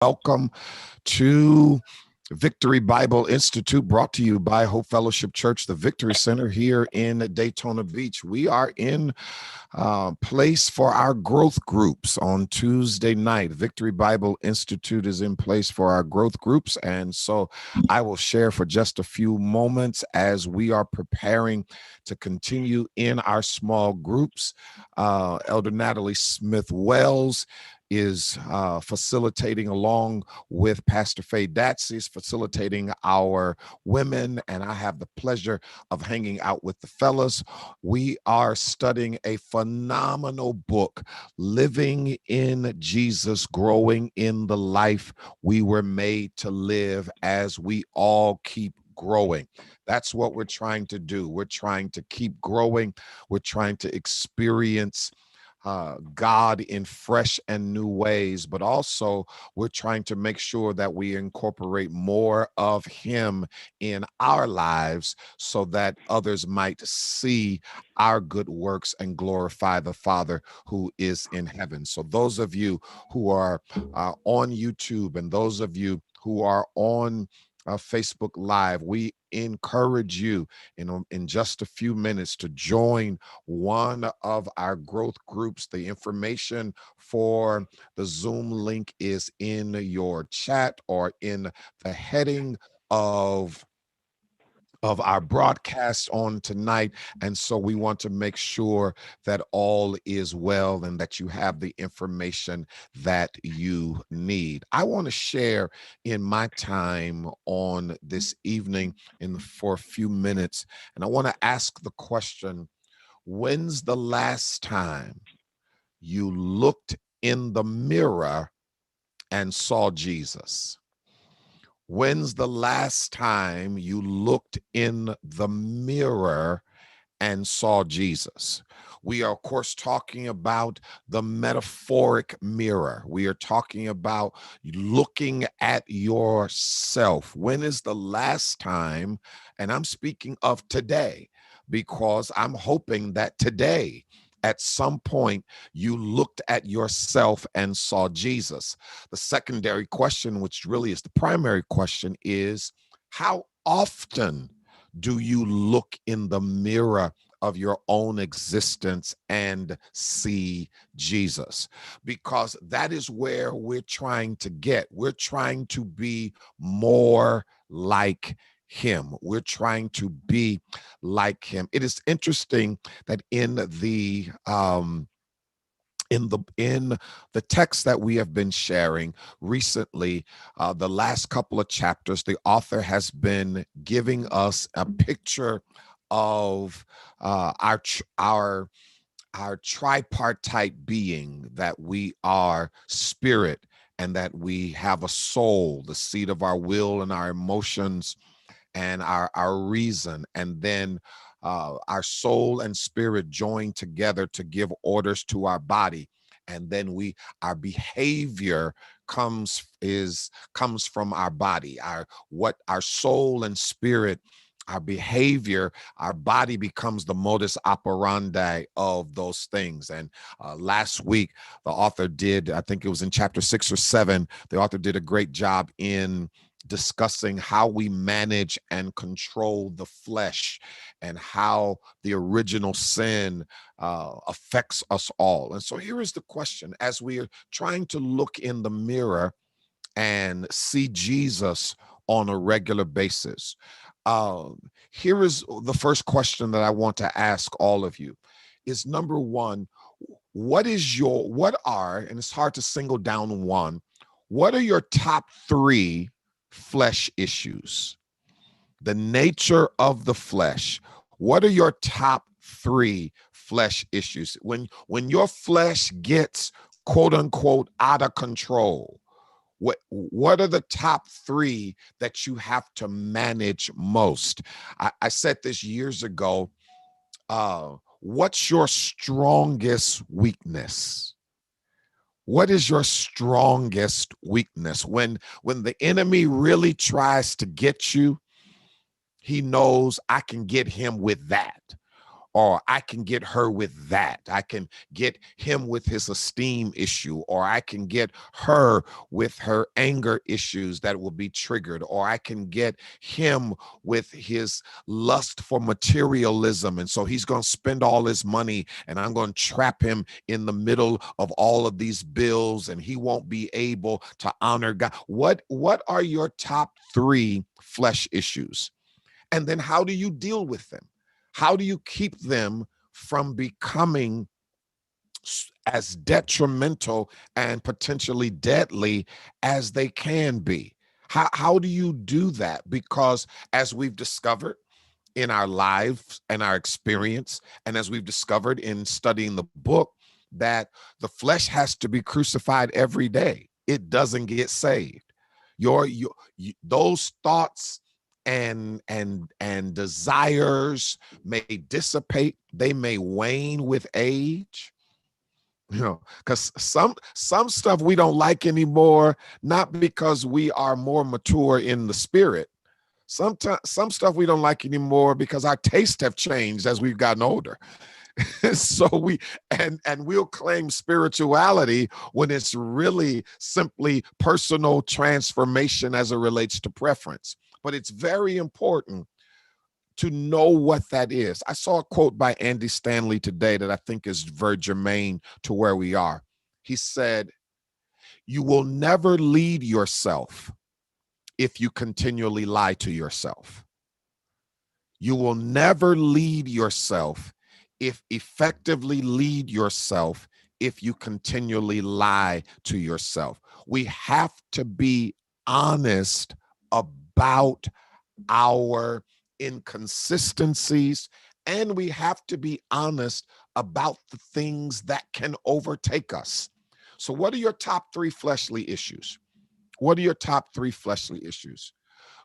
Welcome to Victory Bible Institute, brought to you by Hope Fellowship Church, the Victory Center here in Daytona Beach. We are in place for our growth groups on Tuesday night. Victory Bible Institute is in place for our growth groups. And so I will share for just a few moments as we are preparing to continue in our small groups. Elder Natalie Smith Wells is facilitating along with Pastor Faye Datsy, is facilitating our women, and I have the pleasure of hanging out with the fellas. We are studying a phenomenal book, Living in Jesus, Growing in the Life We Were Made to Live, as we all keep growing. That's what we're trying to do. We're trying to keep growing. We're trying to experience God in fresh and new ways, but also we're trying to make sure that we incorporate more of Him in our lives so that others might see our good works and glorify the Father who is in heaven. So those of you who are on YouTube and those of you who are on Facebook Live, we encourage you in just a few minutes to join one of our growth groups. The information for the Zoom link is in your chat or in the heading of our broadcast on tonight. And so we want to make sure that all is well and that you have the information that you need. I want to share in my time on this evening for a few minutes, and I want to ask the question, when's the last time you looked in the mirror and saw Jesus? When's the last time you looked in the mirror and saw Jesus? We are, of course, talking about the metaphoric mirror. We are talking about looking at yourself. When is the last time, and I'm speaking of today, because I'm hoping that today, at some point, you looked at yourself and saw Jesus. The secondary question, which really is the primary question, is how often do you look in the mirror of your own existence and see Jesus? Because that is where we're trying to get. We're trying to be more like Him. We're trying to be like Him. It is interesting that in the text that we have been sharing recently, the last couple of chapters, the author has been giving us a picture of our tripartite being, that we are spirit and that we have a soul, the seat of our will and our emotions and our reason, and then our soul and spirit join together to give orders to our body, and then our behavior comes from our body. Our soul and spirit, our behavior, our body becomes the modus operandi of those things. And last week, the author did, I think it was in chapter 6 or 7, the author did a great job in discussing how we manage and control the flesh and how the original sin affects us all. And so here is the question: as we are trying to look in the mirror and see Jesus on a regular basis, here is the first question that I want to ask all of you is, number one, and it's hard to single down one, what are your top 3 flesh issues? The nature of the flesh. What are your top 3 flesh issues? When your flesh gets quote unquote out of control, what are the top 3 that you have to manage most? I said this years ago. What's your strongest weakness? What is your strongest weakness? When the enemy really tries to get you, he knows I can get him with that. or I can get her with that. I can get him with his esteem issue, or I can get her with her anger issues that will be triggered, or I can get him with his lust for materialism. And so he's going to spend all his money, and I'm going to trap him in the middle of all of these bills, and he won't be able to honor God. What are your top 3 flesh issues? And then how do you deal with them? How do you keep them from becoming as detrimental and potentially deadly as they can be? How do you do that? Because as we've discovered in our lives and our experience, and as we've discovered in studying the book, that the flesh has to be crucified every day. It doesn't get saved. Those thoughts and desires may dissipate. They may wane with age. Because some stuff we don't like anymore, not because we are more mature in the spirit. Sometimes some stuff we don't like anymore because our tastes have changed as we've gotten older. So we'll claim spirituality when it's really simply personal transformation as it relates to preference. But it's very important to know what that is. I saw a quote by Andy Stanley today that I think is very germane to where we are. He said, "You will never lead yourself if you continually lie to yourself. You will never lead yourself effectively lead yourself if you continually lie to yourself." We have to be honest about our inconsistencies, and we have to be honest about the things that can overtake us. So what are your top 3 fleshly issues? What are your top 3 fleshly issues?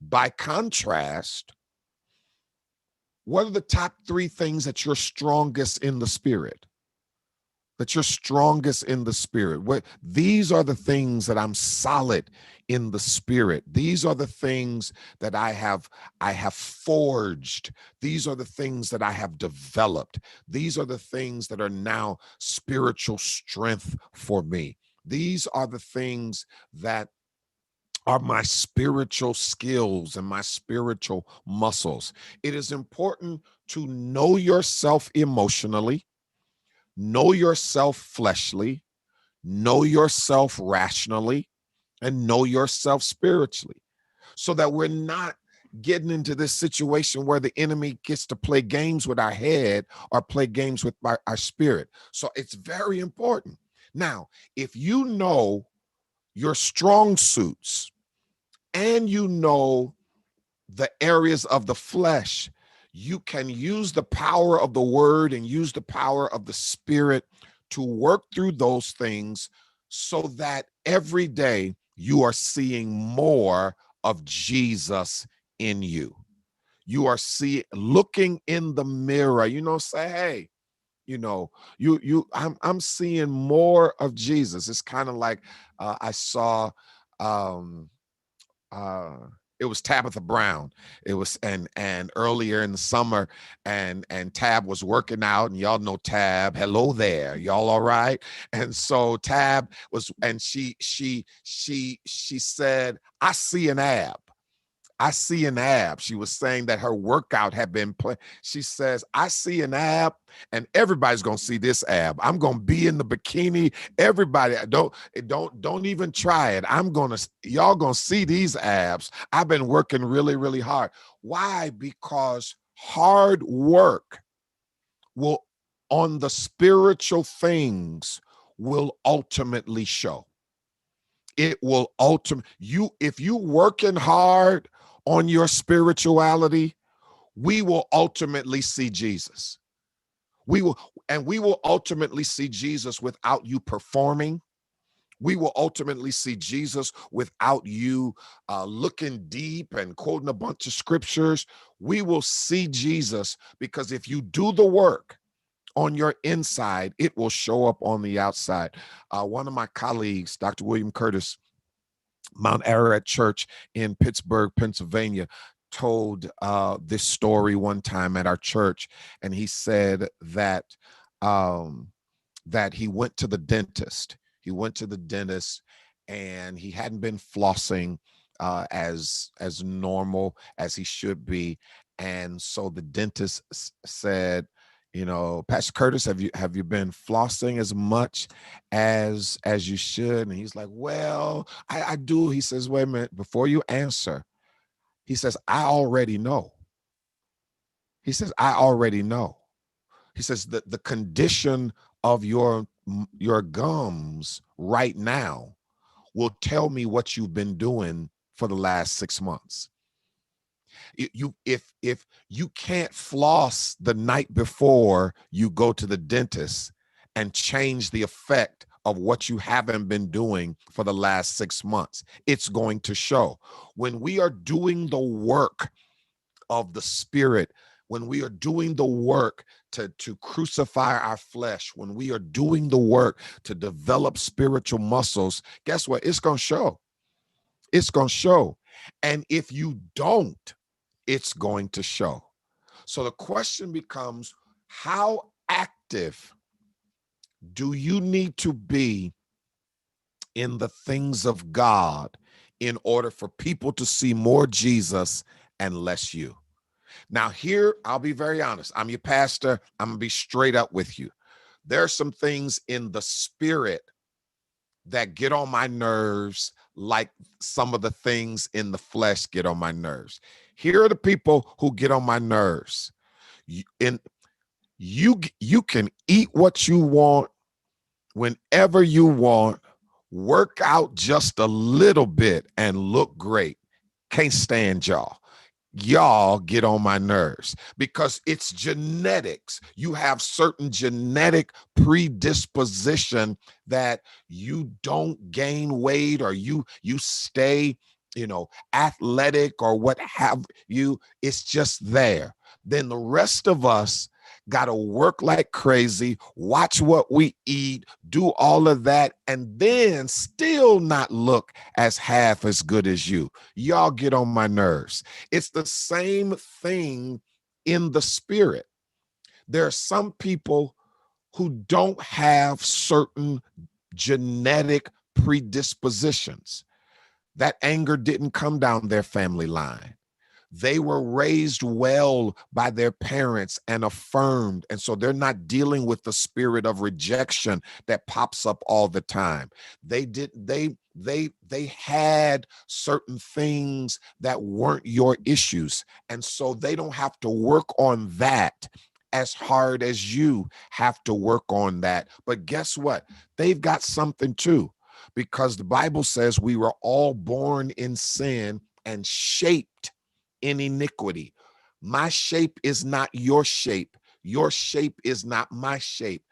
By contrast, what are the top 3 things that you're strongest in the spirit? That you're strongest in the spirit. These are the things that I'm solid in the spirit. These are the things that I have forged. These are the things that I have developed. These are the things that are now spiritual strength for me. These are the things that are my spiritual skills and my spiritual muscles. It is important to know yourself emotionally, know yourself fleshly, know yourself rationally, and know yourself spiritually, so that we're not getting into this situation where the enemy gets to play games with our head or play games with our spirit. So it's very important. Now, if you know your strong suits and you know the areas of the flesh, you can use the power of the word and use the power of the spirit to work through those things, so that every day you are seeing more of Jesus in you. You are looking in the mirror, say, hey, I'm seeing more of Jesus. It's kind of like I saw um it was Tabitha Brown. It was and earlier in the summer, and Tab was working out, and y'all know Tab. Hello there, y'all all right? And so Tab was, and she said, "I see an ab. I see an ab." She was saying that her workout had been She says, "I see an ab, and everybody's gonna see this ab. I'm gonna be in the bikini. Everybody, don't even try it. Y'all gonna see these abs. I've been working really, really hard." Why? Because hard work will, on the spiritual things, will ultimately show. It will if you working hard on your spirituality, we will ultimately see Jesus. We will ultimately see Jesus without you performing. We will ultimately see Jesus without you looking deep and quoting a bunch of scriptures. We will see Jesus because if you do the work on your inside, it will show up on the outside. One of my colleagues, Dr. William Curtis, Mount Ararat Church in Pittsburgh, Pennsylvania, told this story one time at our church, and he said that that he went to the dentist. He went to the dentist, and he hadn't been flossing as normal as he should be, and so the dentist said, Pastor Curtis, have you been flossing as much as you should? And he's like, well, I do. He says, wait a minute, before you answer, he says, I already know. He says, I already know. He says that the condition of your gums right now will tell me what you've been doing for the last 6 months. If you can't floss the night before you go to the dentist and change the effect of what you haven't been doing for the last 6 months, it's going to show. When we are doing the work of the Spirit, when we are doing the work to crucify our flesh, when we are doing the work to develop spiritual muscles, guess what? It's going to show. It's going to show. And if you don't, it's going to show. So the question becomes, how active do you need to be in the things of God in order for people to see more Jesus and less you? Now, here, I'll be very honest. I'm your pastor. I'm going to be straight up with you. There are some things in the spirit that get on my nerves, like some of the things in the flesh get on my nerves. Here are the people who get on my nerves. You can eat what you want whenever you want, work out just a little bit and look great. Can't stand y'all. Y'all get on my nerves because it's genetics. You have certain genetic predisposition that you don't gain weight, or you stay, athletic, or what have you. It's just there. Then the rest of us got to work like crazy, watch what we eat, do all of that, and then still not look as half as good as you. Y'all get on my nerves. It's the same thing in the spirit. There are some people who don't have certain genetic predispositions. That anger didn't come down their family line. They were raised well by their parents and affirmed. And so they're not dealing with the spirit of rejection that pops up all the time. They had certain things that weren't your issues. And so they don't have to work on that as hard as you have to work on that. But guess what? They've got something too, because the Bible says we were all born in sin and shaped in iniquity. My shape is not your shape. Your shape is not my shape.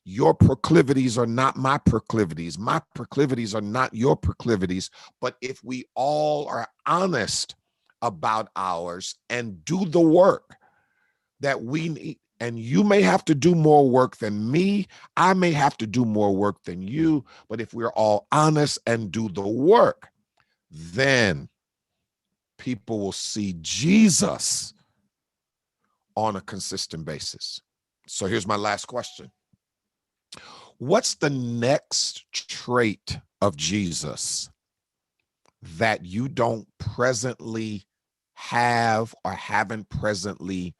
Your proclivities are not my proclivities. My proclivities are not your proclivities. But if we all are honest about ours and do the work that we need, and you may have to do more work than me, I may have to do more work than you, but if we're all honest and do the work, then people will see Jesus on a consistent basis. So here's my last question. What's the next trait of Jesus that you don't presently have, or haven't presently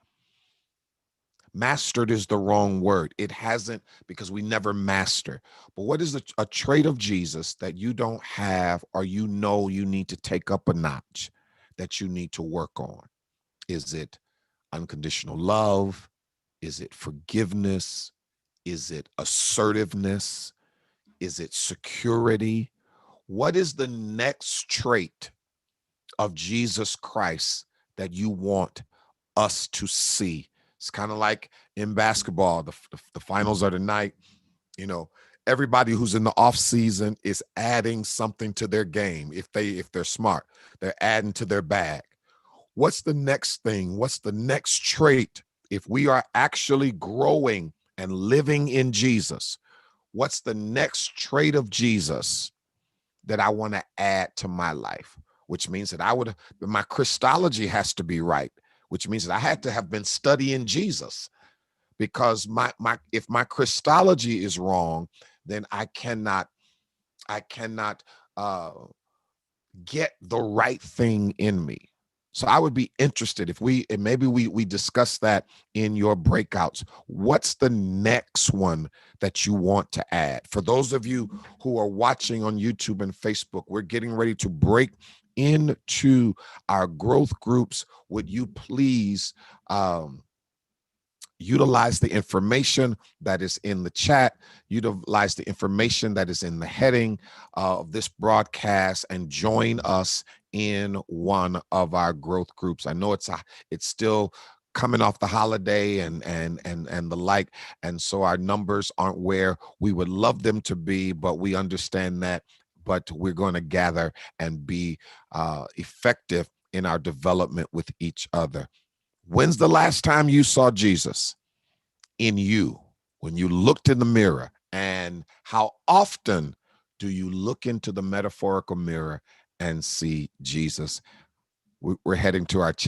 mastered? Is the wrong word. It hasn't, because we never master. But what is a trait of Jesus that you don't have, or you need to take up a notch, that you need to work on? Is it unconditional love? Is it forgiveness? Is it assertiveness? Is it security? What is the next trait of Jesus Christ that you want us to see? It's kind of like in basketball, the finals are tonight. Everybody who's in the off season is adding something to their game. If they're smart, they're adding to their bag. What's the next thing? What's the next trait? If we are actually growing and living in Jesus, what's the next trait of Jesus that I want to add to my life? which means that my Christology has to be right, which means that I had to have been studying Jesus, because if my Christology is wrong, then I cannot uh, get the right thing in me. So I would be interested if maybe we discuss that in your breakouts. What's the next one that you want to add? For those of you who are watching on YouTube and Facebook, we're getting ready to break into our growth groups. Would you please utilize the information that is in the chat, utilize the information that is in the heading of this broadcast, and join us in one of our growth groups. I know it's still coming off the holiday and the like, and so our numbers aren't where we would love them to be, but we understand that. But we're going to gather and be effective in our development with each other. When's the last time you saw Jesus in you, when you looked in the mirror? And how often do you look into the metaphorical mirror and see Jesus? We're heading to our chat.